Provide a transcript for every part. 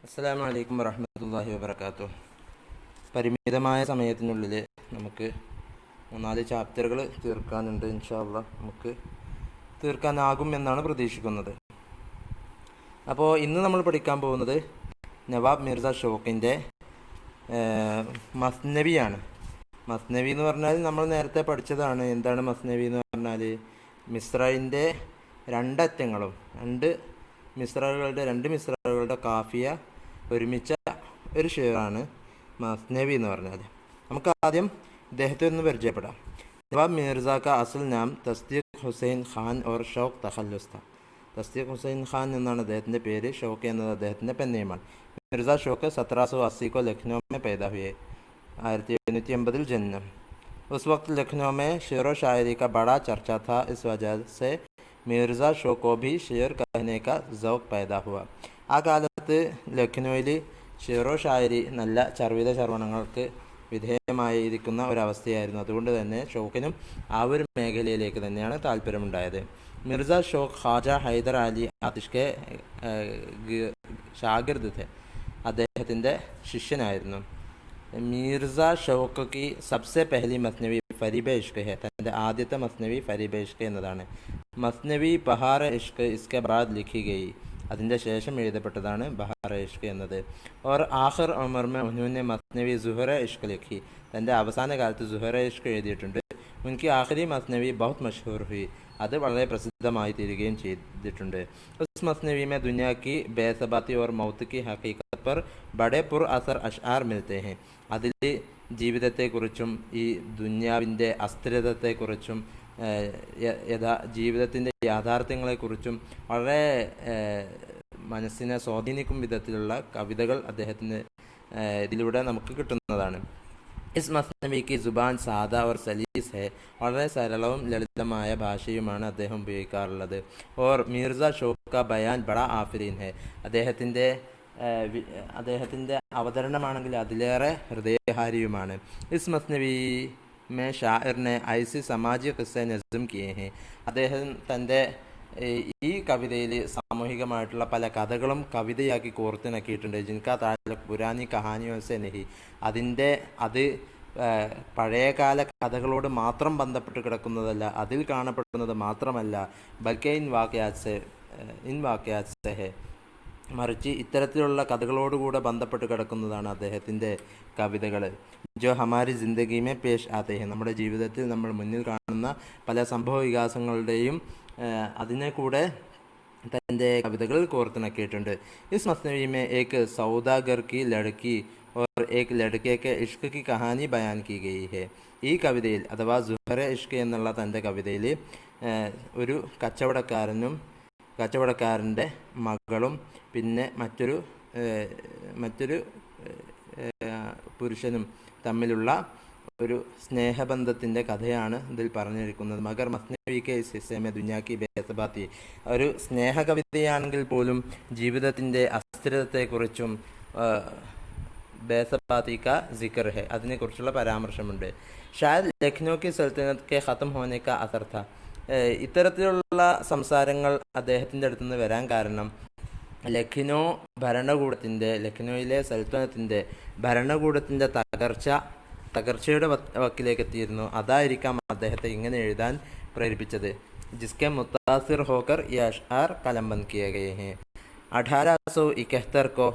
അസ്സലാമു അലൈക്കും വറഹ്മത്തുള്ളാഹി വബറകാതുഹു. പരിമിതമായ സമയത്തിനുള്ളിൽ നമുക്ക് 3-4 ചാപ്റ്ററുകൾ തീർക്കാനുണ്ട്. ഇൻഷാ അല്ലാഹ് നമുക്ക് തീർക്കാനാകും എന്നാണ് പ്രതീക്ഷിക്കുന്നത്. അപ്പോൾ ഇന്ന് നമ്മൾ പഠിക്കാൻ പോകുന്നത് നവാബ് മിർസ ഷൗക്കിൻ്റെ മസ്നവിയാണ്. മസ്നവി എന്ന് പറഞ്ഞാൽ നമ്മൾ നേരത്തെ പഠിച്ചതാണ്. എന്താണ് മസ്നവി എന്ന് പറഞ്ഞാൽ? മിസ്രയിൻ്റെ രണ്ടറ്റങ്ങളും രണ്ട് മിസ്രകളുടെ കാഫിയ ഒരുമിച്ച ഒരു ഷെയറാണ് മസ്നവി എന്ന് പറഞ്ഞാൽ. നമുക്ക് ആദ്യം ഇദ്ദേഹത്തെ ഒന്ന് പരിചയപ്പെടാം. നവാബ് മിർസ കാ അസൽ നാം തസ്ദീഖ് ഹുസൈൻ ഖാൻ ഓർ ഷൗക്ക് തഖല്ലുസ് था. തസ്ദീഖ് ഹുസൈൻ ഖാൻ എന്നാണ് അദ്ദേഹത്തിൻ്റെ പേര്. ഷൗക്ക് എന്നത് അദ്ദേഹത്തിൻ്റെ പെന്നേമാണ്. മിർസ ഷൗക്ക് 1780 को लखनऊ में पैदा हुए. 1780 जन्म. उस वक्त लखनऊ में शेर व शायरी का बड़ा चर्चा था. इस वजह से मिर्ज़ा शौक को भी शेर कहने का ज़ौक़ पैदा हुआ. ആ കാലത്ത് ലഖ്നൗവിൽ ഷെയറോ ഷായരി നല്ല ചർവിത ചർവണങ്ങൾക്ക് വിധേയമായിരിക്കുന്ന ഒരവസ്ഥയായിരുന്നു. അതുകൊണ്ട് തന്നെ ഷൗക്കിനും ആ ഒരു മേഖലയിലേക്ക് തന്നെയാണ് താല്പര്യമുണ്ടായത്. മിർസ ഷൗക്ക് ഖാജ ഹൈദർ അലി ആതിഷ്കെ ഷാഗിർദ് थे. അദ്ദേഹത്തിൻ്റെ ശിഷ്യനായിരുന്നു. മിർസ ഷൗക്ക് की सबसे पहली मसनवी फरीब इश्क है. തൻ്റെ ആദ്യത്തെ മസ്നവി ഫരീബ് ഇഷ്ക് എന്നതാണ്. മസ്നവി ബഹാർ ഇഷ്ക് ഇസ്കെ ബാദ് ലിഖി ഗയി. അതിൻ്റെ ശേഷം എഴുതപ്പെട്ടതാണ് ബഹാർ ഇഷ്ക് എന്നത്. ഓർ ആഖിർ ഉമർ में उन्होंने മസ്നവി സുഹറ ഇഷ്ക് ലിഖി. തൻ്റെ അവസാന കാലത്ത് സുഹറ ഇഷ്ക് എഴുതിയിട്ടുണ്ട്. ഉൻകി ആഖിരി മസ്നവി ബഹുത് മഷഹൂർ ഹുയി. അത് വളരെ പ്രസിദ്ധമായി തീരുകയും ചെയ്തിട്ടുണ്ട്. ഉസ് മസ്നവി में दुनिया की बेसबाती और मौत की हकीकत पर बड़े पुर असर अशआर मिलते हैं. അതിൽ ജീവിതത്തെക്കുറിച്ചും ഈ ദുന്യാവിൻ്റെ അസ്ഥിരതയെക്കുറിച്ചും ജീവിതത്തിൻ്റെ യാഥാർത്ഥ്യങ്ങളെക്കുറിച്ചും വളരെ മനസ്സിനെ സ്വാധീനിക്കും വിധത്തിലുള്ള കവിതകൾ അദ്ദേഹത്തിന് ഇതിലൂടെ നമുക്ക് കിട്ടുന്നതാണ്. ഇസ് മസ്നവിക്ക് ജുബാൻ സാദ ഓർ സലീസ് ഹെ. വളരെ സരളവും ലളിതമായ ഭാഷയുമാണ് അദ്ദേഹം ഉപയോഗിക്കാറുള്ളത്. ഓർ മിർസ ഷൗക്ക് കാ ബയാൻ ബഡാ ആഫരീൻ ഹെ. അദ്ദേഹത്തിൻ്റെ അവതരണമാണെങ്കിൽ അതിലേറെ ഹൃദയഹാരിയുമാണ്. ഇസ് മസ്നവി മേ ഷാഇറിനെ ഐസി സമാജി ഖിസ്സ നസ്ം കിയേ ഹെ. അദ്ദേഹം തൻ്റെ ഈ കവിതയിൽ സാമൂഹികമായിട്ടുള്ള പല കഥകളും കവിതയാക്കി കോർത്തിണക്കിയിട്ടുണ്ട്. ജിൻകാ താലക് പുരാനി കഹാനിയോ സെ നഹി. അത് പഴയകാല കഥകളോട് മാത്രം ബന്ധപ്പെട്ട് കിടക്കുന്നതല്ല, അതിൽ കാണപ്പെടുന്നത് മാത്രമല്ല, ബൽക്കെ ഇൻ വാക്യാത്ത് സെ ഹെ. മറിച്ച് ഇത്തരത്തിലുള്ള കഥകളോടുകൂടെ ബന്ധപ്പെട്ട് കിടക്കുന്നതാണ് അദ്ദേഹത്തിൻ്റെ കവിതകൾ. ജോ ഹമാരി ജിന്ദഗിമേ പേഷ് ആത്തെ ഹെ. നമ്മുടെ ജീവിതത്തിൽ നമ്മൾ മുന്നിൽ കാണുന്ന പല സംഭവ വികാസങ്ങളുടെയും അതിനെ കൂടെ തൻ്റെ കവിതകൾ കോർത്തിണക്കിയിട്ടുണ്ട്. ഇസ് മസ്നവി മേ ഏക് സൗദാഗർ കി ലഡ്കി ഓർ ഏക് ലഡ്കെ കെ ഇഷ്ക് കി കഹാനി ബയാൻ കി ഗയി ഹെ. ഈ കവിതയിൽ അഥവാ സുഹറ ഇഷ്ക് എന്നുള്ള തൻ്റെ കവിതയിൽ ഒരു കച്ചവടക്കാരൻ്റെ മകളും പിന്നെ മറ്റൊരു പുരുഷനും തമ്മിലുള്ള ഒരു സ്നേഹബന്ധത്തിൻ്റെ കഥയാണ് ഇതിൽ പറഞ്ഞിരിക്കുന്നത്. മഗർ മസ്നവി കെ സിസേമെ ദുനിയാക്കി ബേസബാത്തി. ഒരു സ്നേഹ കവിതയാണെങ്കിൽ പോലും ജീവിതത്തിൻ്റെ അസ്ഥിരതയെക്കുറിച്ചും ബേസബാത്തി കാ സിക്കർ ഹെ, അതിനെക്കുറിച്ചുള്ള പരാമർശമുണ്ട്. ഷായദ് ലഖ്നൗ കി സൽത്തനത്ത് കെ ഖത്തം ഹോനെ കാ അസർ ഥ. ഇത്തരത്തിലുള്ള സംസാരങ്ങൾ അദ്ദേഹത്തിൻ്റെ അടുത്തുനിന്ന് വരാൻ കാരണം ലഖ്നൗയിലെ സൽത്തനത്തിൻ്റെ ഭരണകൂടത്തിൻ്റെ തകർച്ചയുടെ വക്കിലേക്ക് എത്തിയിരുന്നു. അതായിരിക്കാം അദ്ദേഹത്തെ ഇങ്ങനെ എഴുതാൻ പ്രേരിപ്പിച്ചത്. ജിസ്കെ മുത്താസിർ ഹോക്കർ ഈ അഷ്ആർ കലംബന്ദ് കിയേ ഗയേ ഹെ. 1871 को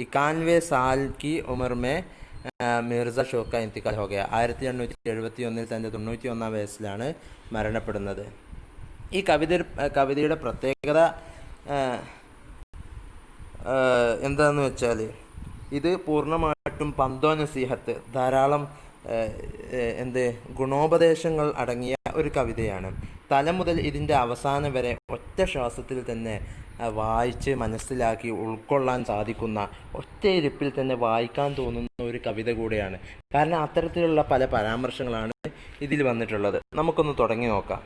91 साल की उम्र में മിർസ ഷൗക്ക് കാ ഇന്തിക്കാൽ ഹോ ഗയ. 1871 തൻ്റെ 91 വയസ്സിലാണ് മരണപ്പെടുന്നത്. ഈ കവിതയുടെ പ്രത്യേകത എന്താണെന്ന് വെച്ചാൽ ഇത് പൂർണ്ണമായിട്ടും പന്തോ നസീഹത്ത്, ധാരാളം ഗുണോപദേശങ്ങൾ അടങ്ങിയ ഒരു കവിതയാണ്. തല മുതൽ ഇതിൻ്റെ അവസാനം വരെ ഒറ്റ ശ്വാസത്തിൽ തന്നെ വായിച്ച് മനസ്സിലാക്കി ഉൾക്കൊള്ളാൻ സാധിക്കുന്ന, ഒറ്റ ഇരിപ്പിൽ തന്നെ വായിക്കാൻ തോന്നുന്ന ഒരു കവിത കൂടെയാണ്. കാരണം അത്തരത്തിലുള്ള പല പരാമർശങ്ങളാണ് ഇതിൽ വന്നിട്ടുള്ളത്. നമുക്കൊന്ന് തുടങ്ങി നോക്കാം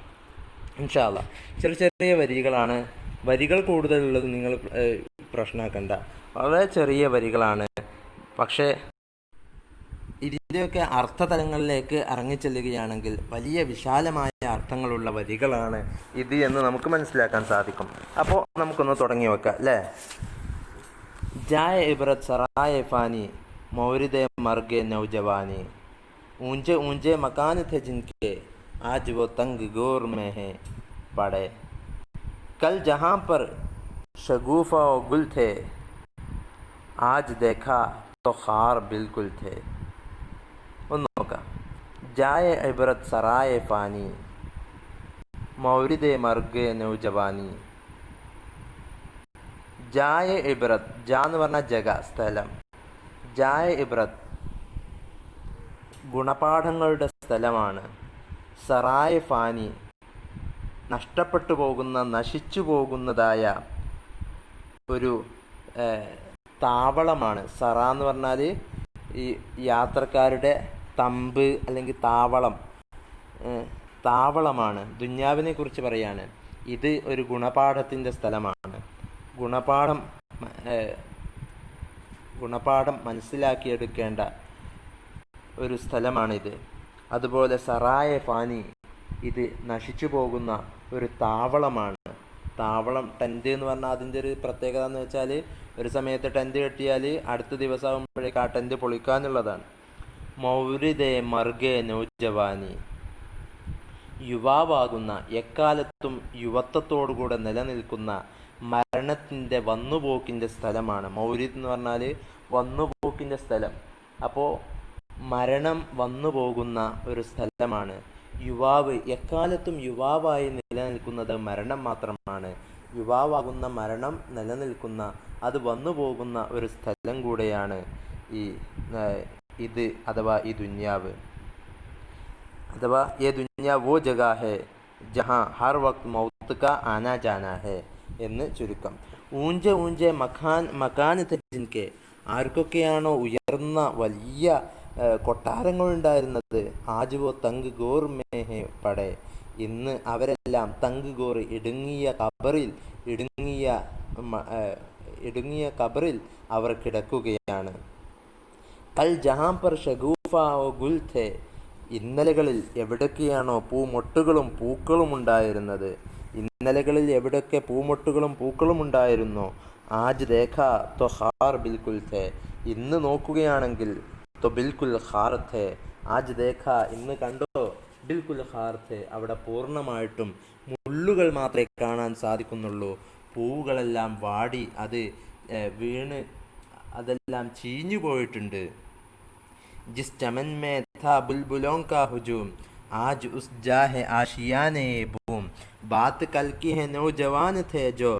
ഇൻഷാ അല്ലാഹ്. ചെറിയ വരികളാണ്. വരികൾ കൂടുതലുള്ളത് നിങ്ങൾ പ്രശ്നമാക്കണ്ട. വളരെ ചെറിയ വരികളാണ്. പക്ഷേ ഇതിൻ്റെയൊക്കെ അർത്ഥതലങ്ങളിലേക്ക് ഇറങ്ങിച്ചെല്ലുകയാണെങ്കിൽ വലിയ വിശാലമായ അർത്ഥങ്ങളുള്ള വരികളാണ് ഇത് എന്ന് നമുക്ക് മനസ്സിലാക്കാൻ സാധിക്കും. അപ്പോൾ നമുക്കൊന്ന് തുടങ്ങി വെക്കാം അല്ലേ. ജായ ഇബ്രത് സറായ ഫാനി മൗരിദെ മർഗെ നൗജവാനി ऊंचे ऊंचे मकान थे जिनके आज वो तंग गोर में है पड़े कल जहाँ पर शगुफ़ा और गुल थे आज देखा तो खार बिल्कुल थे. ഒന്ന് നോക്കാം. ജായ ഇബ്രത് സറായ ഫാനി മൗരിദെ മർഗെ നൗജവാനി. ജായ ഇബ്രത്, ജാ എന്ന് പറഞ്ഞാൽ ജഗ, സ്ഥലം. ജായ ഇബ്രത് ഗുണപാഠങ്ങളുടെ സ്ഥലമാണ്. സറായ ഫാനി നഷ്ടപ്പെട്ടു പോകുന്ന, നശിച്ചു പോകുന്നതായ ഒരു താവളമാണ്. സറ എന്ന് പറഞ്ഞാൽ ഈ യാത്രക്കാരുടെ തമ്പ് അല്ലെങ്കിൽ താവളമാണ്. ദുന്യാവിനെ കുറിച്ച് പറയാണ്. ഇത് ഒരു ഗുണപാഠത്തിൻ്റെ സ്ഥലമാണ്. ഗുണപാഠം മനസ്സിലാക്കിയെടുക്കേണ്ട ഒരു സ്ഥലമാണിത്. അതുപോലെ സറായ ഫാനി, ഇത് നശിച്ചു പോകുന്ന ഒരു താവളമാണ്. താവളം, ടെൻറ്റ് എന്ന് പറഞ്ഞാൽ അതിൻ്റെ ഒരു പ്രത്യേകത എന്ന് വെച്ചാൽ ഒരു സമയത്ത് ടെൻറ്റ് കെട്ടിയാൽ അടുത്ത ദിവസമാകുമ്പോഴേക്ക് ആ ടെൻറ്റ് പൊളിക്കാന്നുള്ളതാണ്. മൗരിദെ മർഗെ നൗജവാനി, യുവാവാകുന്ന, എക്കാലത്തും യുവത്വത്തോടുകൂടെ നിലനിൽക്കുന്ന മരണത്തിൻ്റെ വന്നുപോക്കിൻ്റെ സ്ഥലമാണ്. മൗരിദ് എന്ന് പറഞ്ഞാൽ വന്നുപോക്കിൻ്റെ സ്ഥലം. അപ്പോൾ മരണം വന്നു പോകുന്ന ഒരു സ്ഥലമാണ്. യുവാവ്, എക്കാലത്തും യുവാവായി നിലനിൽക്കുന്നത് മരണം മാത്രമാണ്. യുവാവാകുന്ന മരണം നിലനിൽക്കുന്ന, അത് വന്നു പോകുന്ന ഒരു സ്ഥലം കൂടെയാണ് ഇത് അഥവാ ഈ ദുന്യാവ്. അഥവാ ये दुनिया वो जगह है जहाँ हर वक्त मौत का आना जाना है എന്ന് ചുരുക്കം. ഊഞ്ച ഊഞ്ച മക്കാൻ ജിൻകെ, ആർക്കൊക്കെയാണോ ഉയർന്ന വലിയ കൊട്ടാരങ്ങളുണ്ടായിരുന്നത്, ആജ് വോ തങ്ക് ഗോർ മേ ഹെ പടേ, ഇന്ന് അവരെല്ലാം തങ്ക് ഗോർ, ഇടുങ്ങിയ കബറിൽ അവർ കിടക്കുകയാണ്. കൽ ജഹാം പർ ഷഗൂഫ ഓ ഗുൽ ഥേ, ഇന്നലകളിൽ എവിടൊക്കെയാണോ പൂമൊട്ടുകളും പൂക്കളും ഉണ്ടായിരുന്നത്, ഇന്നലകളിൽ എവിടൊക്കെ പൂമൊട്ടുകളും പൂക്കളും ഉണ്ടായിരുന്നോ, ആജ് ദേഖ തോ ഖാർ ബിൽകുൽ ഥേ, ഇന്ന് നോക്കുകയാണെങ്കിൽ തോ ബിൽകുൽ ഖാർ ഥേ, ആജ് ദേഖ, ഇന്ന് കണ്ടോ, ബിൽകുൽ ഖാർ ഥേ, അവിടെ പൂർണ്ണമായിട്ടും മുള്ളുകൾ മാത്രമേ കാണാൻ സാധിക്കുന്നുള്ളൂ. പൂവുകളെല്ലാം വാടി അത് വീണ് അതെല്ലാം ചീഞ്ഞു പോയിട്ടുണ്ട്. ജിസ് ചമൻ മേ था बुलबुलों का हुजूम आज उस जा है आशियाने बूम, बात कल की है नौजवान थे जो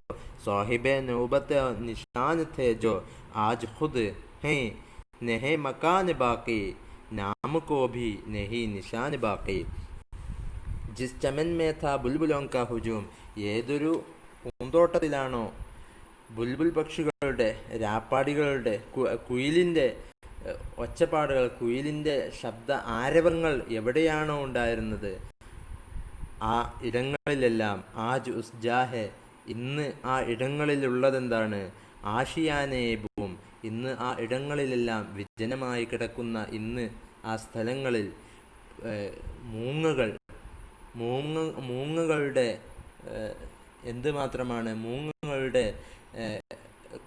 साहिबे नौबत निशान थे जो आज खुद हैं नहे मकान बाकी नाम को भी नहीं निशान बाकी. ജിസ് ചമൻ മേ था बुलबुलों का हुजूम, ഏതൊരു പൂന്തോട്ടത്തിലാണോ ബുൽബുൽ പക്ഷികളുടെ, രാപ്പാടികളുടെ, കുയിലിൻ്റെ ഒച്ചപ്പാടുകൾ, കുയിലിൻ്റെ ശബ്ദ ആരവങ്ങൾ എവിടെയാണോ ഉണ്ടായിരുന്നത്, ആ ഇടങ്ങളിലെല്ലാം ആജ് ഉസ് ജാഹെ, ഇന്ന് ആ ഇടങ്ങളിലുള്ളതെന്താണ്, ആഷിയാനേബും, ഇന്ന് ആ ഇടങ്ങളിലെല്ലാം വിജനമായി കിടക്കുന്ന, ഇന്ന് ആ സ്ഥലങ്ങളിൽ മൂങ്ങകളുടെ എന്ത് മാത്രമാണ്, മൂങ്ങകളുടെ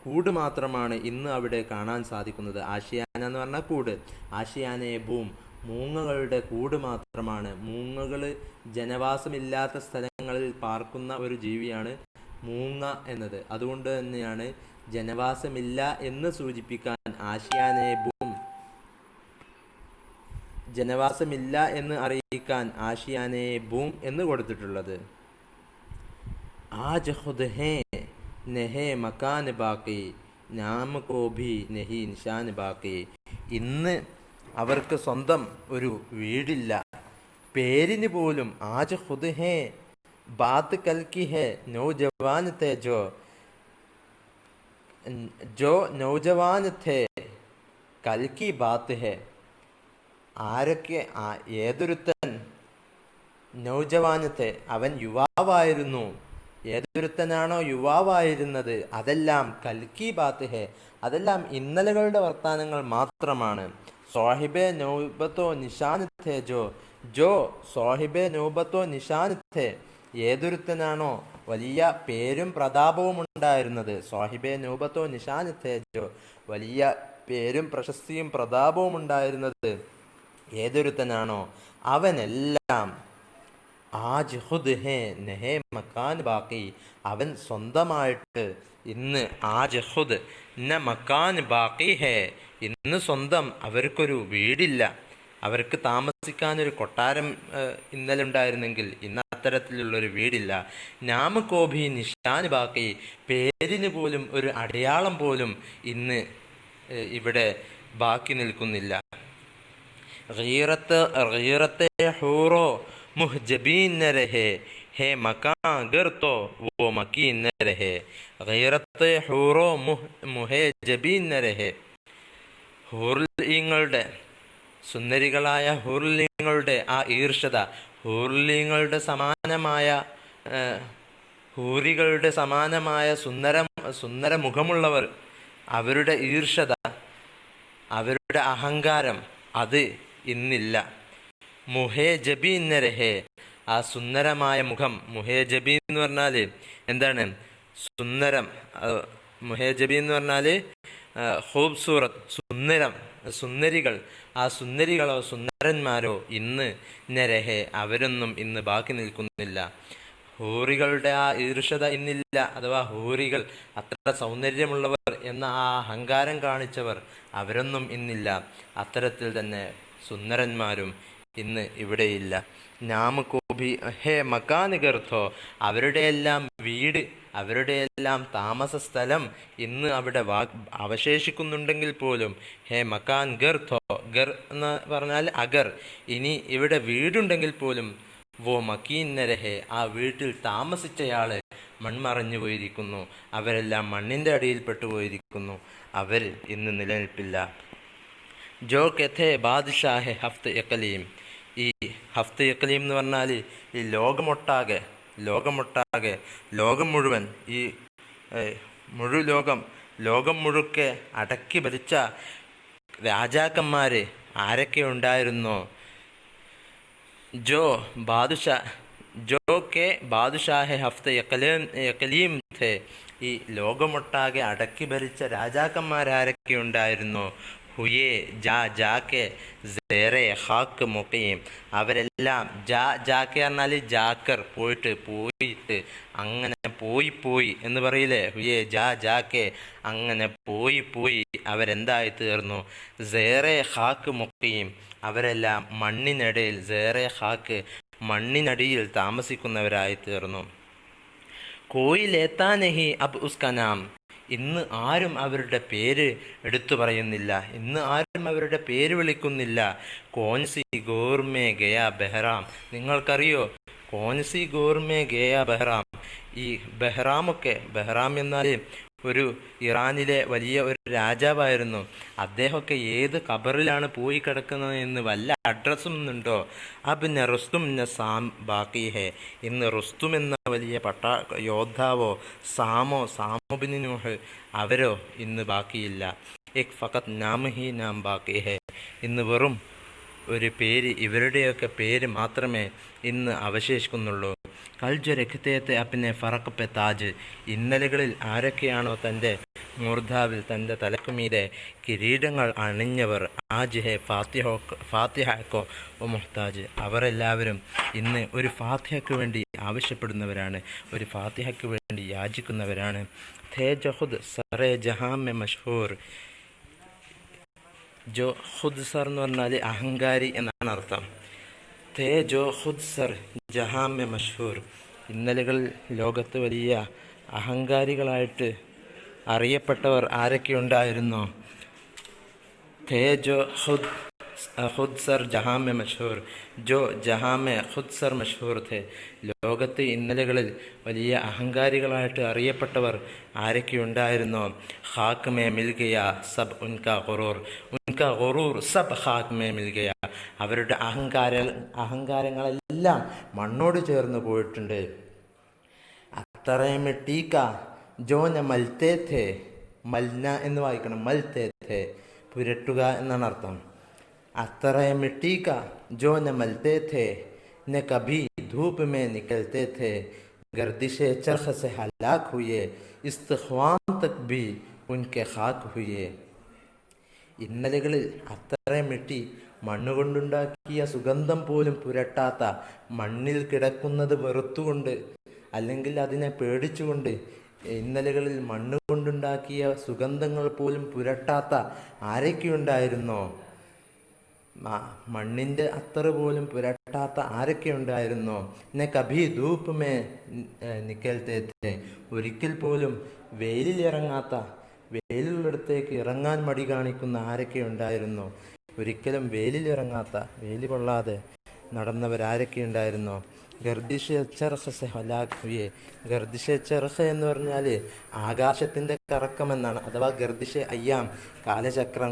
കൂട് മാത്രമാണ് ഇന്ന് അവിടെ കാണാൻ സാധിക്കുന്നത്. ആഷിയാന എന്ന് പറഞ്ഞാൽ കൂട്, ആഷിയാനെ ഭൂം, മൂങ്ങകളുടെ കൂട് മാത്രമാണ്. മൂങ്ങകൾ ജനവാസമില്ലാത്ത സ്ഥലങ്ങളിൽ പാർക്കുന്ന ഒരു ജീവിയാണ് മൂങ്ങ എന്നത്. അതുകൊണ്ട് തന്നെയാണ് ജനവാസമില്ല എന്ന് സൂചിപ്പിക്കാൻ ആഷിയാനെ ഭൂം, ജനവാസമില്ല എന്ന് അറിയിക്കാൻ ആഷിയാനെ ഭൂം എന്ന് കൊടുത്തിട്ടുള്ളത്. ആജ് ഖുദ് ഹേ നെഹേ മക്കാൻ ബാക്കി നാം കോ ഭി നെഹി നിശാൻ ബാക്കി, ഇന്ന് അവർക്ക് സ്വന്തം ഒരു വീടില്ല, പേരിന് പോലും. ആജ് ഖുദ് ഹേ ബാത് കൽക്കി ഹേ നൗജവാൻ തെ ജോ നൗജവാൻ തെ കൽക്കി ബാത്ത് ഹേ, ആരൊക്കെ, ഏതൊരുത്തൻ നൗജവാനത്തെ, അവൻ യുവാവായിരുന്നു, ഏതൊരുത്തനാണോ യുവാവായിരുന്നത്, അതെല്ലാം കൽക്കി ബാത്ത് ഹേ, അതെല്ലാം ഇന്നലകളുടെ വർത്താനങ്ങൾ മാത്രമാണ്. സാഹിബെ നൗബത്തോ നിഷാൻ ഥേ ജോ സാഹിബെ നൗബത്തോ നിഷാൻ ഥേ, ഏതൊരുത്തനാണോ വലിയ പേരും പ്രതാപവും ഉണ്ടായിരുന്നത്, സാഹിബെ നൗബത്തോ നിഷാൻ ഥേ ജോ, വലിയ പേരും പ്രശസ്തിയും പ്രതാപവും ഉണ്ടായിരുന്നത് ഏതൊരുത്തനാണോ അവനെല്ലാം ആജ് ഖുദ് ഹേ നഹേ മക്കാൻ ബാക്കി, അവൻ സ്വന്തമായിട്ട് ഇന്ന് ആജ് ഖുദ് ന മക്കാൻ ബാക്കി ഹേ, ഇന്ന് സ്വന്തം അവർക്കൊരു വീടില്ല, അവർക്ക് താമസിക്കാനൊരു കൊട്ടാരം ഇന്നലെ ഉണ്ടായിരുന്നെങ്കിൽ ഇന്ന് അത്തരത്തിലുള്ളൊരു വീടില്ല. നാമ കോഭി നിഷാൻ ബാക്കി, പേരിന് പോലും ഒരു അടയാളം പോലും ഇന്ന് ഇവിടെ ബാക്കി നിൽക്കുന്നില്ല. ഗീറത്തെ ഹൂറോ മുഹ്ജബീൻ ന രഹേ ഹേ മകാൻ ഗർ തോ വോ മക്കീൻ ന രഹേ, ഗീറത്തെ ഹൂറോ മുഹജബീൻ ന രഹേ, ഹൂർലിങ്ങളുടെ സുന്ദരികളായ ഹൂർലിങ്ങളുടെ ആ ഈർഷത, ഹൂർലിങ്ങളുടെ സമാനമായ ഹൂറികളുടെ സമാനമായ സുന്ദര മുഖമുള്ളവർ, അവരുടെ ഈർഷത, അവരുടെ അഹങ്കാരം അത് ഇന്നില്ല. മുഹേജബീൻ ന രഹേ, ആ സുന്ദരമായ മുഖം, മുഹേജബീൻ എന്ന് പറഞ്ഞാൽ എന്താണ്? സുന്ദരം. മുഹേജബീൻ എന്ന് പറഞ്ഞാൽ ഖൂബ്സൂറത്ത്, സുന്ദരം, സുന്ദരികൾ. ആ സുന്ദരികളോ സുന്ദരന്മാരോ ഇന്ന് നരഹേ, അവരൊന്നും ഇന്ന് ബാക്കി നിൽക്കുന്നില്ല. ഹൂറികളുടെ ആ ഈർഷത ഇന്നില്ല, അഥവാ ഹൂറികൾ അത്ര സൗന്ദര്യമുള്ളവർ എന്ന ആ അഹങ്കാരം കാണിച്ചവർ അവരൊന്നും ഇന്നില്ല. അത്തരത്തിൽ തന്നെ സുന്ദരന്മാരും ഇന്ന് ഇവിടെയില്ല. നാമ കോഭി ഹേ മകാൻ ഗർത്തോ, അവരുടെയെല്ലാം വീട്, അവരുടെയെല്ലാം താമസ സ്ഥലം ഇന്ന് അവിടെ അവശേഷിക്കുന്നുണ്ടെങ്കിൽ പോലും ഹേ മകാൻ ഗർത്തോ, ഗർ എന്ന് പറഞ്ഞാൽ അഗർ, ഇനി ഇവിടെ വീടുണ്ടെങ്കിൽ പോലും വോ മക്കീൻ ന രഹേ, ആ വീട്ടിൽ താമസിച്ചയാള് മൺമറഞ്ഞു പോയിരിക്കുന്നു, അവരെല്ലാം മണ്ണിൻ്റെ അടിയിൽ പെട്ടുപോയിരിക്കുന്നു, അവർ ഇന്ന് നിലനിൽപ്പില്ല. ജോ കെഥേ ബാദ്ഷാഹെ ഹഫ്ത് യക്കലീം, ഈ ഹഫ്ത് യക്കലീം എന്ന് പറഞ്ഞാൽ ഈ ലോകം മുഴുവൻ, ഈ ലോകം മുഴുക്കെ അടക്കി ഭരിച്ച രാജാക്കന്മാർ ആരൊക്കെ ഉണ്ടായിരുന്നോ, ജോ കെ ബാദുഷാഹെ ഹഫ്ത യക്കലീം ഥേ, ഈ ലോകമൊട്ടാകെ അടക്കി ഭരിച്ച രാജാക്കന്മാരാരൊക്കെ ഉണ്ടായിരുന്നോ, ഹുയേ ജാക്കെ സേറെ ഹാക്ക് മുഖയും, അവരെല്ലാം ജാക്കെ പറഞ്ഞാൽ ജാക്കർ പോയിട്ട് അങ്ങനെ പോയി എന്ന് പറയില്ലേ, ഹുയേ ജാക്കെ അങ്ങനെ പോയി അവരെന്തായി തീർന്നു, സേറെ ഹാക്ക് മുഖയും, അവരെല്ലാം മണ്ണിനടിയിൽ, സേറെ ഹാക്ക് മണ്ണിനടിയിൽ താമസിക്കുന്നവരായി തീർന്നു. കോയി ലേത്താ നഹി അബ് ഉസ്ക നാം, ഇന്ന് ആരും അവരുടെ പേര് എടുത്തു പറയുന്നില്ല, ഇന്ന് ആരും അവരുടെ പേര് വിളിക്കുന്നില്ല. കോൻസി ഗോർമേ ഗയാ ബെഹ്റാം, നിങ്ങൾക്കറിയോ കോൻസി ഗോർമേ ഗയാ ബെഹ്റാം, ഈ ബെഹ്റാം എന്നാൽ ഒരു ഇറാനിലെ വലിയ ഒരു രാജാവായിരുന്നു. അദ്ദേഹമൊക്കെ ഏത് ഖബറിലാണ് പോയി കിടക്കുന്നത് എന്ന് വല്ല അഡ്രസ്സും ഉണ്ടോ? അബ്ന റുസ്തും ന സാം ബാക്കി ഹേ, ഇന്ന് റുസ്തും എന്ന വലിയ യോദ്ധാവോ സാമോബിൻ നൂഹ് അവരോ ഇന്ന് ബാക്കിയില്ല. എക് ഫഖത് നാം ഹി നാം ബാക്കി ഹേ, ഇന്ന് വെറും ഒരു പേര്, ഇവരുടെയൊക്കെ പേര് മാത്രമേ ഇന്ന് അവശേഷിക്കുന്നുള്ളൂ. കൽജ രഖ്തേത്തെ അപ്പിനെ ഫറഖ് പെ താജ്, ഇന്നലകളിൽ ആരൊക്കെയാണോ തൻ്റെ മൂർധാവിൽ, തൻ്റെ തലക്കുമീതെ കിരീടങ്ങൾ അണിഞ്ഞവർ, ആജ് ഹെ ഫാത്തിഹക്കോ ഒ മുഹ്താജ്, അവരെല്ലാവരും ഇന്ന് ഒരു ഫാത്തിഹയ്ക്ക് വേണ്ടി ആവശ്യപ്പെടുന്നവരാണ്, ഒരു ഫാത്തിഹയ്ക്ക് വേണ്ടി യാചിക്കുന്നവരാണ്. ഥേ ജഹുദ് സറേ ജഹാം മെ മഷ്ഹൂർ, ജോ ഖുദ് സർ എന്ന് പറഞ്ഞാൽ അഹങ്കാരി എന്നാണ് അർത്ഥം. തേ ജോ ഖുദ് സർ ജഹാം മെ മഷ്ഹൂർ, ഇന്നലകളിൽ ലോകത്ത് വലിയ അഹങ്കാരികളായിട്ട് അറിയപ്പെട്ടവർ ആരൊക്കെയുണ്ടായിരുന്നോ, തേ ജോ ഖുദ് സർ ജഹാം മെ മഷ്ഹൂർ, ജോ ജഹാം മെ ഖുദ് സർ മഷ്ഹൂർ ഥേ, ലോകത്ത് ഇന്നലകളിൽ വലിയ അഹങ്കാരികളായിട്ട് അറിയപ്പെട്ടവർ ആരൊക്കെയുണ്ടായിരുന്നോ, ഖാക്ക് may mill Gaya sub ഉൻകാ ഗുറൂർ sub ഖാക്ക് may mill Gaya, അവരുടെ അഹങ്കാരങ്ങളെല്ലാം മണ്ണോട് ചേർന്ന് പോയിട്ടുണ്ട്. അത്രയും ടീക്ക ജോന മൽത്തേ ഥേ, മൽന എന്ന് വായിക്കണം, മൽത്തേ ഥേ പുരട്ടുക എന്നാണ് അർത്ഥം. अतरे मिट्टी का जो न मलते थे न कभी धूप में निकलते थे, गर्दिशे चरख से हलाक हुए, इस्तख्वान तक भी उनके खाक हुए. ഇന്നലകളിൽ അത്രയും മിട്ടി മണ്ണുകൊണ്ടുണ്ടാക്കിയ സുഗന്ധം പോലും പുരട്ടാത്ത, മണ്ണിൽ കിടക്കുന്നത് വെറുത്തുകൊണ്ട് അല്ലെങ്കിൽ അതിനെ പേടിച്ചുകൊണ്ട്, ഇന്നലകളിൽ മണ്ണുകൊണ്ടുണ്ടാക്കിയ സുഗന്ധങ്ങൾ പോലും പുരട്ടാത്ത ആരൊക്കെയുണ്ടായിരുന്നോ, മണ്ണിൻ്റെ അത്തറ പോലും പുരട്ടാത്ത ആരൊക്കെ ഉണ്ടായിരുന്നോ, എന്നെ കഭി ധൂപ്പ് മേ നിക്കൽത്തേ ഥേ, ഒരിക്കൽ പോലും വെയിലിലിറങ്ങാത്ത, വെയിലുള്ളിടത്തേക്ക് ഇറങ്ങാൻ മടി കാണിക്കുന്ന ആരൊക്കെ ഉണ്ടായിരുന്നോ, ഒരിക്കലും വെയിലിലിറങ്ങാത്ത, വെയിൽ കൊള്ളാതെ നടന്നവരാരൊക്കെ ഉണ്ടായിരുന്നോ. ഗർദിഷ ചർഖ സെ ഹലാക് ഹുയെ. ഗർദിഷ ചർഖ എന്ന് പറഞ്ഞാൽ ആകാശത്തിൻ്റെ കറക്കമെന്നാണ്. അഥവാ ഗർദിഷ അയ്യാം, കാലചക്രം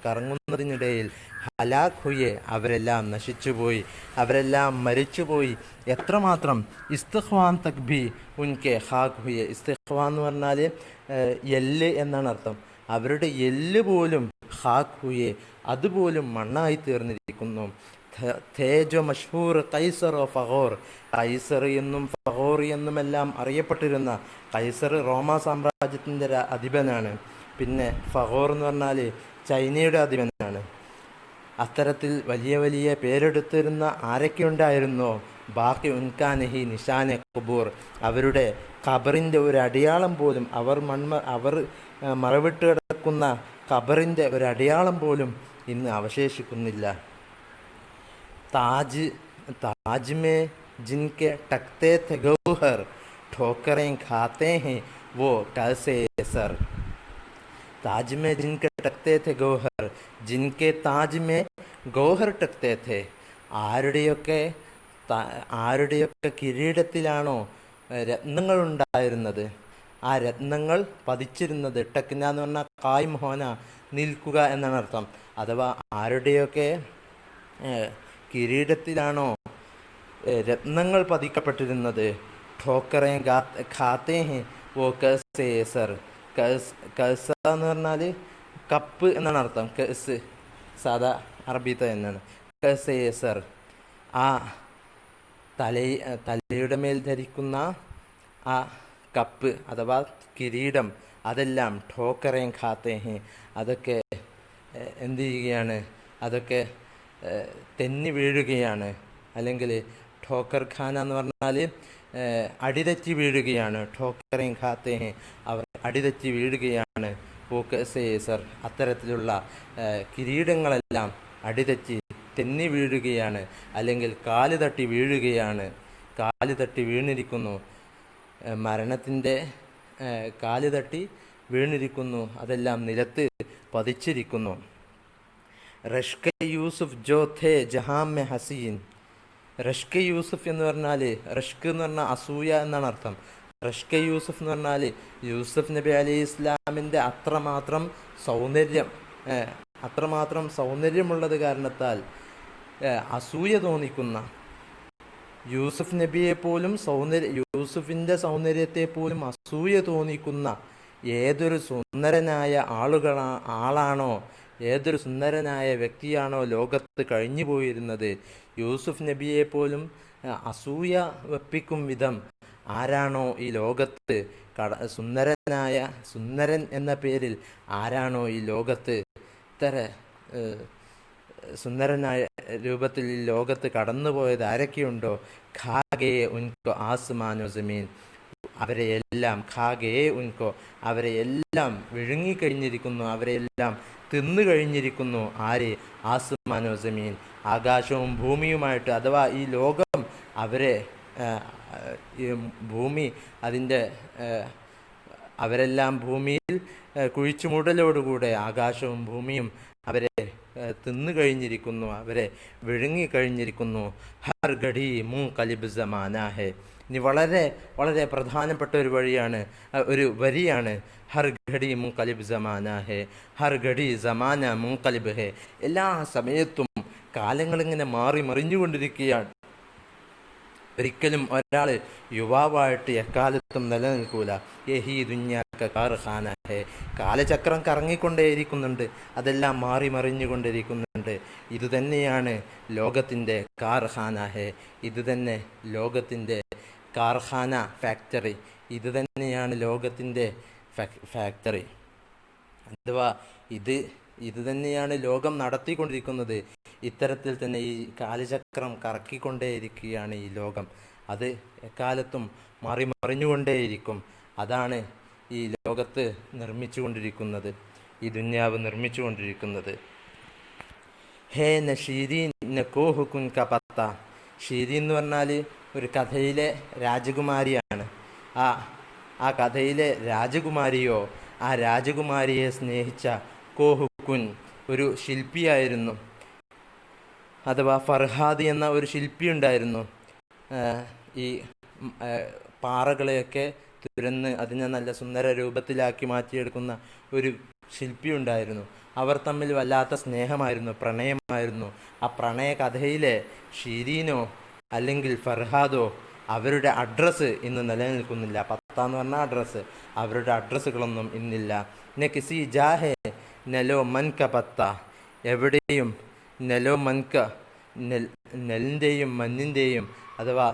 കറങ്ങുന്നതിനിടയിൽ ഹലാക് ഹുയെ, അവരെല്ലാം നശിച്ചുപോയി, അവരെല്ലാം മരിച്ചുപോയി. എത്രമാത്രം. ഇസ്തിഖ്വാൻ തക് ഭി ഉൻകെ ഖാക് ഹുയെ. ഇസ്തിഖ്വാൻ എന്ന് പറഞ്ഞാൽ എല്ല് എന്നാണ് അർത്ഥം. അവരുടെ എല്ല് പോലും ഖാക് ഹുയെ, അതുപോലും മണ്ണായി തീർന്നിരിക്കുന്നു. തേജോ മഷ്ഹൂർ കൈസർ ഓ ഫഗോർ. കൈസർ എന്നും ഫഗോർ എന്നുമെല്ലാം അറിയപ്പെട്ടിരുന്ന കൈസർ റോമാ സാമ്രാജ്യത്തിൻ്റെ അധിപനാണ്. പിന്നെ ഫഗോർ എന്ന് പറഞ്ഞാൽ ചൈനയുടെ അധിപനാണ്. അത്തരത്തിൽ വലിയ വലിയ പേരെടുത്തിരുന്ന ആരൊക്കെയുണ്ടായിരുന്നോ, ബാക്കി ഉൻകാനഹി നിഷാനെ ഖുബൂർ, അവരുടെ ഖബറിൻ്റെ ഒരു അടയാളം പോലും, അവർ മറവിട്ട് കിടക്കുന്ന ഖബറിൻ്റെ ഒരു അടയാളം പോലും ഇന്ന് അവശേഷിക്കുന്നില്ല. ताज में जिनके टकते थे गौहर, ठोकरें खाते हैं वो कैसे सर. ताज में जिनके टकते थे गौहर, जिनके ताज में ഗൗഹർ ടക്തേ ഥേ, ആരുടെയൊക്കെ കിരീടത്തിലാണോ രത്നങ്ങളുണ്ടായിരുന്നത്, ആ രത്നങ്ങൾ പതിച്ചിരുന്നത്. ടക്ന എന്ന് പറഞ്ഞാൽ കായ് മോഹന, നിൽക്കുക എന്നാണ് അർത്ഥം. അഥവാ ആരുടെയൊക്കെ കിരീടത്തിലാണോ രത്നങ്ങൾ പതിക്കപ്പെട്ടിരുന്നത്. ഠോക്കറേ ഖാത്തേ ഹേ വോ കസേ സർ. കസ എന്ന് പറഞ്ഞാൽ കപ്പ് എന്നാണ് അർത്ഥം. കസ് സാധാ അറബിത്തെ എന്നാണ്. കസേ സർ, ആ തലയുടെ മേൽ ധരിക്കുന്ന ആ കപ്പ് അഥവാ കിരീടം, അതെല്ലാം ഠോക്കറേ ഖാത്തേ ഹേ, അതൊക്കെ എന്ത് ചെയ്യുകയാണ്, അതൊക്കെ തെന്നി വീഴുകയാണ്. അല്ലെങ്കിൽ ഠോക്കർ ഖാന എന്ന് പറഞ്ഞാൽ അടിതെറ്റി വീഴുകയാണ്. ഠോക്കറേം ഖാത്തേ ഹേ, അവർ അടിതെറ്റി വീഴുകയാണ്. പോക്കസേ സർ, അത്തരത്തിലുള്ള കിരീടങ്ങളെല്ലാം അടിതെറ്റി തെന്നി വീഴുകയാണ്, അല്ലെങ്കിൽ കാല് തട്ടി വീഴുകയാണ്. കാല് തട്ടി വീണിരിക്കുന്നു, മരണത്തിൻ്റെ കാല് തട്ടി വീണിരിക്കുന്നു, അതെല്ലാം നിലത്ത് പതിച്ചിരിക്കുന്നു. റഷ്ക യൂസുഫ് ജോ ഥേ ജഹാം മെ ഹസീൻ. റഷ്ക യൂസുഫ് എന്ന് പറഞ്ഞാൽ, റഷ്ക് എന്ന് പറഞ്ഞാൽ അസൂയ എന്നാണ് അർത്ഥം. റഷ്ക യൂസുഫ് എന്ന് പറഞ്ഞാൽ യൂസുഫ് നബി അലൈഹി ഇസ്ലാമിൻ്റെ അത്രമാത്രം സൗന്ദര്യമുള്ളത് കാരണത്താൽ അസൂയ തോന്നിക്കുന്ന, യൂസുഫ് നബിയെ പോലും യൂസുഫിൻ്റെ സൗന്ദര്യത്തെ പോലും അസൂയ തോന്നിക്കുന്ന ഏതൊരു സുന്ദരനായ ആളാണോ, ഏതൊരു സുന്ദരനായ വ്യക്തിയാണോ ലോകത്ത് കഴിഞ്ഞു പോയിരുന്നത്, യൂസുഫ് നബിയെ പോലും അസൂയ വെപ്പിക്കും വിധം ആരാണോ ഈ ലോകത്ത് സുന്ദരൻ എന്ന പേരിൽ ആരാണോ ഈ ലോകത്ത് ഇത്ര സുന്ദരനായ രൂപത്തിൽ ഈ ലോകത്ത് കടന്നുപോയത് ആരൊക്കെയുണ്ടോ, ഖാഗേ ഉൻകോ ആസ്മാനോ ജമീൻ, അവരെയെല്ലാം ഖാഗേ ഉൻകോ, അവരെയെല്ലാം വിഴുങ്ങിക്കഴിഞ്ഞിരിക്കുന്നു, അവരെയെല്ലാം തിന്നു കഴിഞ്ഞിരിക്കുന്നു. ആര്? ആസ്മാനോ ജമീൻ, ആകാശവും ഭൂമിയുമായിട്ട്. അഥവാ ഈ ലോകം അവരെ, ഭൂമി അവരെല്ലാം ഭൂമിയിൽ കുഴിച്ചുമൂടലോടുകൂടെ ആകാശവും ഭൂമിയും അവരെ തിന്നു കഴിഞ്ഞിരിക്കുന്നു, അവരെ വിഴുങ്ങിക്കഴിഞ്ഞിരിക്കുന്നു. ഹർ ഘടി മുൻകലിബ് സമാനാ ഹെ. ഇനി വളരെ വളരെ പ്രധാനപ്പെട്ട ഒരു വരിയാണ്. ഹർ ഘടി മുൻകലിബ് സമാനാ ഹെ, ഹർ ഘടി സമാന മുൻകലിബ് ഹെ. എല്ലാ സമയത്തും കാലങ്ങളിങ്ങനെ മാറി മറിഞ്ഞുകൊണ്ടിരിക്കുകയാണ്. ഒരിക്കലും ഒരാൾ യുവാവായിട്ട് എക്കാലത്തും നിലനിൽക്കൂല. യഹി ദുന്യാക്ക കാർഖാന ഹേ, കാലചക്രം കറങ്ങിക്കൊണ്ടേയിരിക്കുന്നുണ്ട്, അതെല്ലാം മാറി മറിഞ്ഞുകൊണ്ടിരിക്കുന്നുണ്ട്. ഇതുതന്നെയാണ് ലോകത്തിൻ്റെ കാർഖാന ഹേ, ഇതുതന്നെ ലോകത്തിൻ്റെ കാർഖാന, ഫാക്ടറി, ഇതുതന്നെയാണ് ലോകത്തിൻ്റെ ഫാക്ടറി. അഥവാ ഇത് തന്നെയാണ് ലോകം നടത്തിക്കൊണ്ടിരിക്കുന്നത്. ഇത്തരത്തിൽ തന്നെ ഈ കാലചക്രം കറക്കിക്കൊണ്ടേയിരിക്കുകയാണ് ഈ ലോകം. അത് എക്കാലത്തും മറിഞ്ഞുകൊണ്ടേയിരിക്കും. അതാണ് ഈ ലോകത്ത് നിർമ്മിച്ചു കൊണ്ടിരിക്കുന്നത്, ഈ ദുന്യാവ് നിർമ്മിച്ചു കൊണ്ടിരിക്കുന്നത്. ഹേ നഷീരീൻ നക്കോഹുക്കുൻ കപത്ത. ഷീരീൻ എന്ന് പറഞ്ഞാൽ ഒരു കഥയിലെ രാജകുമാരിയാണ്. ആ കഥയിലെ രാജകുമാരിയോ ആ രാജകുമാരിയെ സ്നേഹിച്ച കോഹുക്കുൻ ഒരു ശില്പിയായിരുന്നു. അഥവാ ഫർഹാദ് എന്ന ഒരു ശില്പി ഉണ്ടായിരുന്നു. ഈ പാറകളെയൊക്കെ തുരന്ന് അതിനെ നല്ല സുന്ദര രൂപത്തിലാക്കി മാറ്റിയെടുക്കുന്ന ഒരു ശില്പി ഉണ്ടായിരുന്നു. അവർ തമ്മിൽ വല്ലാത്ത സ്നേഹമായിരുന്നു, പ്രണയമായിരുന്നു. ആ പ്രണയ കഥയിലെ ഷീരീനോ അല്ലെങ്കിൽ ഫർഹാദോ അവരുടെ അഡ്രസ്സ് ഇന്ന് നിലനിൽക്കുന്നില്ല. പത്താന്ന് പറഞ്ഞ അഡ്രസ്സ്, അവരുടെ അഡ്രസ്സുകളൊന്നും ഇന്നില്ല. നെ കിസി ജാഹെ നെലോ മൻക പത്ത, എവിടെയും നെലോ മൻക, നെല്ലിൻ്റെയും മഞ്ഞിൻ്റെയും അഥവാ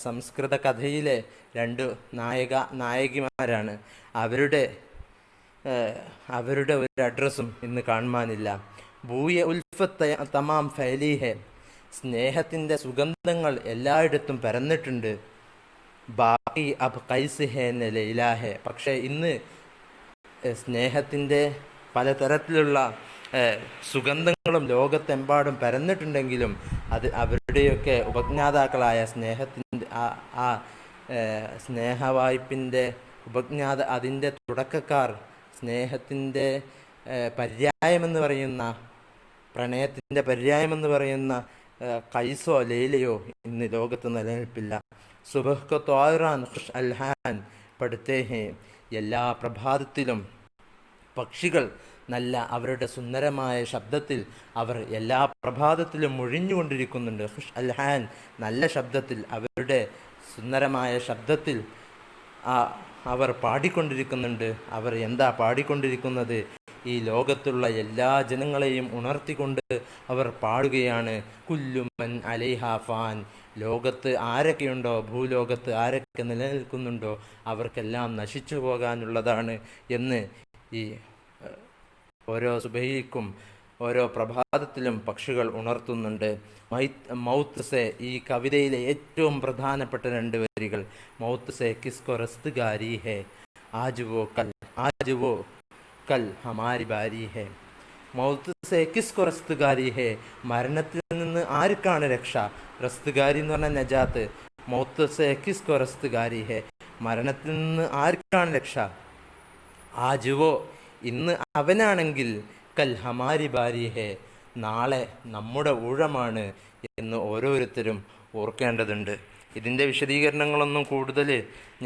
സംസ്കൃത കഥയിലെ രണ്ട് നായകിമാരാണ്. അവരുടെ ഒരു അഡ്രസ്സും ഇന്ന് കാണുവാനില്ല. ബൂയ ഉൽഫത്ത് തമാം ഫൈലീഹെ, സ്നേഹത്തിൻ്റെ സുഗന്ധങ്ങൾ എല്ലായിടത്തും പരന്നിട്ടുണ്ട്. ബാക്കി അബ് കൈസ് ഹേ ലൈലാഹെ, പക്ഷേ ഇന്ന് സ്നേഹത്തിൻ്റെ പലതരത്തിലുള്ള സുഗന്ധങ്ങളും ലോകത്തെമ്പാടും പരന്നിട്ടുണ്ടെങ്കിലും അത് അവരുടെയൊക്കെ ഉപജ്ഞാതാക്കളായ സ്നേഹത്തിൻ്റെ ആ സ്നേഹവായ്പിൻ്റെ അതിൻ്റെ തുടക്കക്കാർ, സ്നേഹത്തിൻ്റെ പര്യായമെന്ന് പറയുന്ന, പ്രണയത്തിൻ്റെ പര്യായമെന്ന് പറയുന്ന കൈസോ ലൈലയോ ഇന്ന് ലോകത്ത് നിലനിൽപ്പില്ല. സുബഹ് ത്വാറാൻ ഖുഷ് അൽഹാൻ പഠിത്തേ ഹേ, എല്ലാ പ്രഭാതത്തിലും പക്ഷികൾ നല്ല അവരുടെ സുന്ദരമായ ശബ്ദത്തിൽ അവർ എല്ലാ പ്രഭാതത്തിലും മുഴിഞ്ഞുകൊണ്ടിരിക്കുന്നുണ്ട്. ഖുഷ് അൽഹാൻ, നല്ല ശബ്ദത്തിൽ, അവരുടെ സുന്ദരമായ ശബ്ദത്തിൽ അവർ പാടിക്കൊണ്ടിരിക്കുന്നുണ്ട്. അവർ എന്താ പാടിക്കൊണ്ടിരിക്കുന്നത്? ഈ ലോകത്തുള്ള എല്ലാ ജനങ്ങളെയും ഉണർത്തിക്കൊണ്ട് അവർ പാടുകയാണ്. കുല്ലുമൻ അലൈഹ ഫാൻ, ലോകത്ത് ആരൊക്കെയുണ്ടോ, ഭൂലോകത്ത് ആരൊക്കെ നിലനിൽക്കുന്നുണ്ടോ അവർക്കെല്ലാം നശിച്ചു പോകാനുള്ളതാണ് എന്ന് ഈ ഓരോ സുബഹിക്കും ഓരോ പ്രഭാതത്തിലും പക്ഷികൾ ഉണർത്തുന്നുണ്ട്. മൗത്ത് സെ, ഈ കവിതയിലെ ഏറ്റവും പ്രധാനപ്പെട്ട രണ്ട് വരികൾ, മൗത്ത് സെ കിസ്കോ റസ്തുകാരി ഹേ, ആജ് വോ കൽ ഹമാരി ബാരി ഹേ. മൗത്ത് സെ കിസ്കോ റസ്തുകാരി ഹേ, മരണത്തിൽ നിന്ന് ആർക്കാണ് രക്ഷ? റസ്തുകാരി എന്ന് പറഞ്ഞാൽ നജാത്ത്. മൗത്ത് സെ കിസ്കോ റസ്തുകാരി ഹേ, മരണത്തിൽ നിന്ന് ആർക്കാണ് രക്ഷ? ആജുവോ, ഇന്ന് അവനാണെങ്കിൽ, കൽ ഹമാരി ബാരി ഹേ, നാളെ നമ്മുടെ ഊഴമാണ് എന്ന് ഓരോരുത്തരും ഓർക്കേണ്ടതുണ്ട്. ഇതിൻ്റെ വിശദീകരണങ്ങളൊന്നും കൂടുതൽ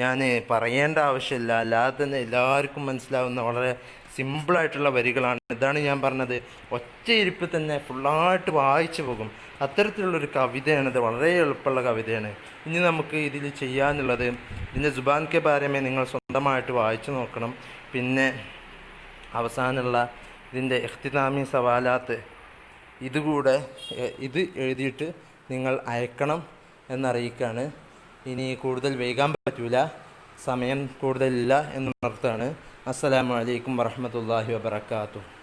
ഞാൻ പറയേണ്ട ആവശ്യമില്ല. അല്ലാതെ തന്നെ എല്ലാവർക്കും മനസ്സിലാവുന്ന വളരെ സിമ്പിളായിട്ടുള്ള വരികളാണ്. ഇതാണ് ഞാൻ പറഞ്ഞത്, ഒറ്റയിരിപ്പ് തന്നെ ഫുള്ളായിട്ട് വായിച്ചു പോകും, അത്തരത്തിലുള്ളൊരു കവിതയാണിത്. വളരെ എളുപ്പമുള്ള കവിതയാണ്. ഇനി നമുക്ക് ഇതിൽ ചെയ്യാനുള്ളത്, ഇതിൻ്റെ ജുബാൻ കെ ബാരമേ നിങ്ങൾ സ്വന്തമായിട്ട് വായിച്ചു നോക്കണം. പിന്നെ അവസാനമുള്ള ഇതിൻ്റെ ഇഖ്തിതാമി സവാലാത്ത് ഇത് എഴുതിയിട്ട് നിങ്ങൾ അയക്കണം എന്നറിയിക്കുകയാണ്. ഇനി കൂടുതൽ വൈകാൻ പറ്റൂല, സമയം കൂടുതലില്ല എന്നുണർത്താണ്. അസ്സലാമു അലൈക്കും വറഹ്മത്തുള്ളാഹി വബറകാതുഹു.